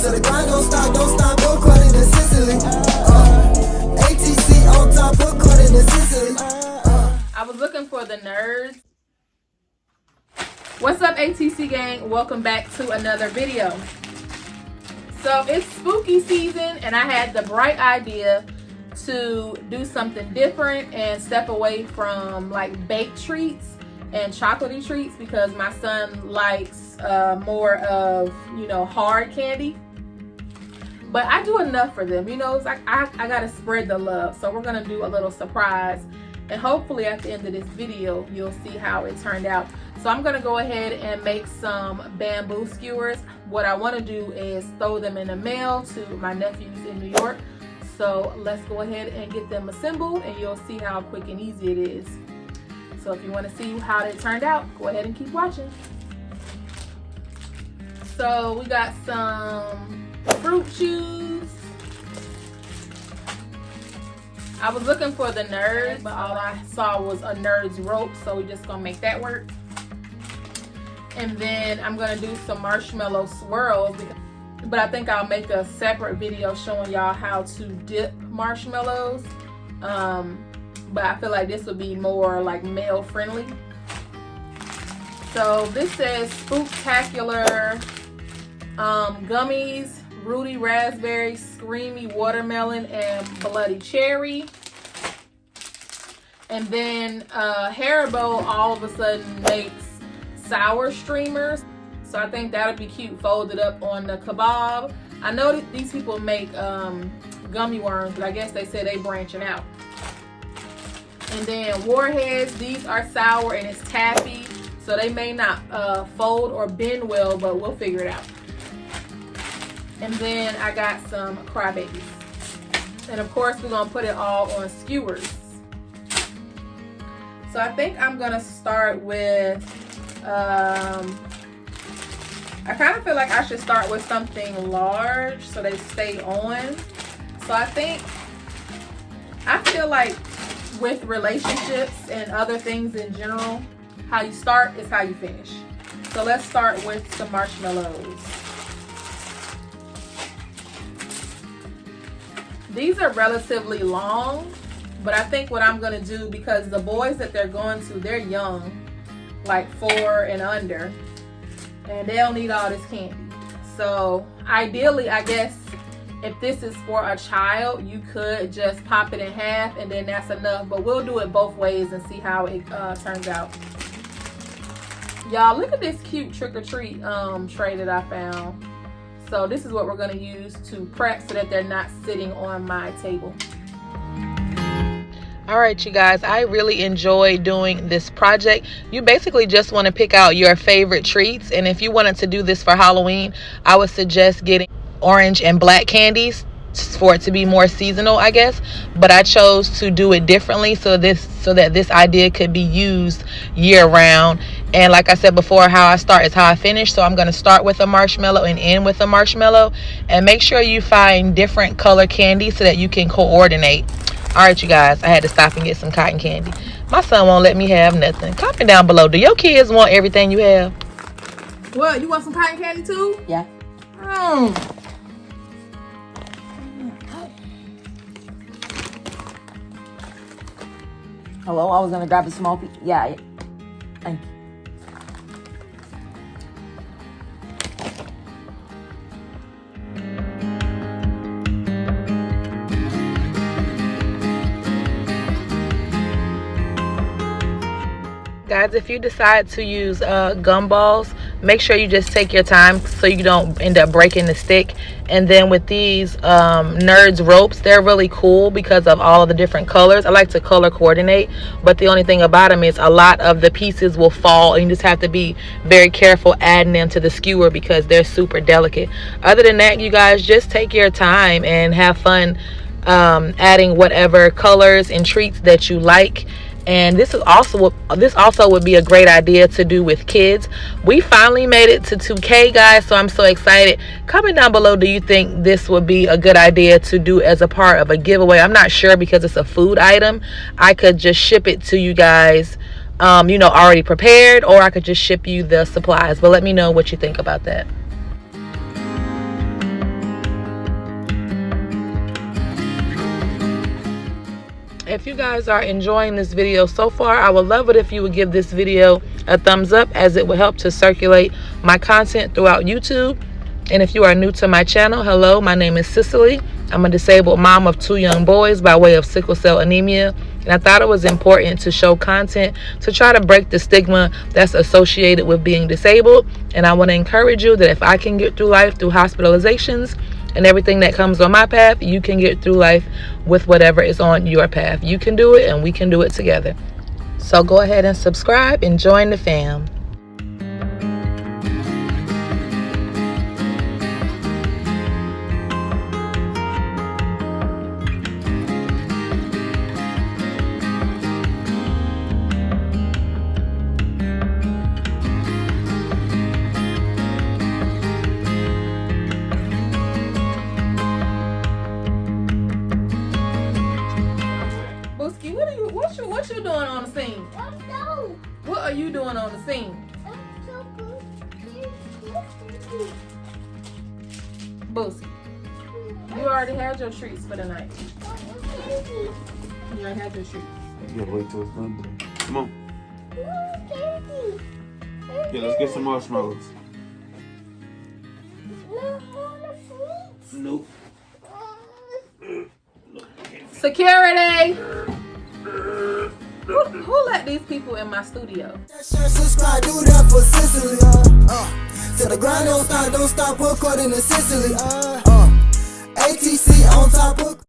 till the grind don't stop, according to Sicily. ATC on top, according to Sicily. I was looking for the nerds. What's up, ATC gang? Welcome back to another video. So it's spooky season and I had the bright idea to do something different and step away from like baked treats and chocolatey treats because my son likes more of, you know, hard candy. But I do enough for them, you know. It's like I gotta spread the love. So we're gonna do a little surprise, and hopefully at the end of this video you'll see how it turned out. So I'm gonna go ahead and make some bamboo skewers. What I want to do is throw them in the mail to my nephews in New York. So let's go ahead and get them assembled, and you'll see how quick and easy it is. So if you want to see how it turned out, go ahead and keep watching. So we got some fruit chews. I was looking for the nerds, but all I saw was a nerd's rope, so we're just gonna make that work. And then I'm gonna do some marshmallow swirls, but I think I'll make a separate video showing y'all how to dip marshmallows. But I feel like this would be more like male friendly. So this says Spooktacular gummies, Rudy Raspberry, Screamy Watermelon, and Bloody Cherry. And then Haribo all of a sudden makes sour streamers. So I think that'll be cute folded up on the kebab. I know that these people make gummy worms, but I guess they said they branching out. And then Warheads, these are sour and it's taffy, so they may not fold or bend well, but we'll figure it out. And then I got some crybabies. And of course we're gonna put it all on skewers. So I think I'm gonna start with, I kind of feel like I should start with something large so they stay on. So I feel like with relationships and other things in general, how you start is how you finish. So let's start with some marshmallows. These are relatively long, but I think what I'm gonna do, because the boys that they're going to, they're young, like 4 and under, and they don't need all this candy. So ideally, I guess if this is for a child, you could just pop it in half and then that's enough. But we'll do it both ways and see how it turns out. Y'all, look at this cute trick-or-treat tray that I found. So this is what we're gonna use to prep so that they're not sitting on my table. All right, you guys, I really enjoy doing this project. You basically just want to pick out your favorite treats, and if you wanted to do this for Halloween, I would suggest getting orange and black candies for it to be more seasonal, I guess. But I chose to do it differently so that this idea could be used year round. And like I said before, how I start is how I finish. So I'm going to start with a marshmallow and end with a marshmallow, and make sure you find different color candy so that you can coordinate. All right, you guys, I had to stop and get some cotton candy. My son won't let me have nothing. Comment down below, do your kids want everything you have? What, you want some cotton candy too? Yeah. Hello, I was gonna grab a small piece. Yeah. Thank you. Guys, if you decide to use gumballs, make sure you just take your time so you don't end up breaking the stick. And then with these nerds ropes, they're really cool because of all of the different colors. I like to color coordinate, but the only thing about them is a lot of the pieces will fall, and you just have to be very careful adding them to the skewer because they're super delicate. Other than that, you guys, just take your time and have fun adding whatever colors and treats that you like. And this also would be a great idea to do with kids. We finally made it to 2K, guys, so I'm so excited. Comment down below, do you think this would be a good idea to do as a part of a giveaway? I'm not sure because it's a food item. I could just ship it to you guys, you know, already prepared, or I could just ship you the supplies. But let me know what you think about that. if you guys are enjoying this video so far, I would love it if you would give this video a thumbs up, as it will help to circulate my content throughout YouTube. And if you are new to my channel, hello, my name is Cicely. I'm a disabled mom of 2 young boys by way of sickle cell anemia. And I thought it was important to show content to try to break the stigma that's associated with being disabled. And I want to encourage you that if I can get through life through hospitalizations and everything that comes on my path, you can get through life with whatever is on your path. You can do it, and we can do it together. So go ahead and subscribe and join the fam. What you doing on the scene? What are you doing on the scene? Boosie, you already had your treats for the night. You already had your treats. Yeah, wait till it's done. Come on. Yeah, let's get some marshmallows. Nope. Security! Who let these people in my studio? Subscribe, do that for Sicily. Till the grind don't stop, according to Sicily. ATC on top of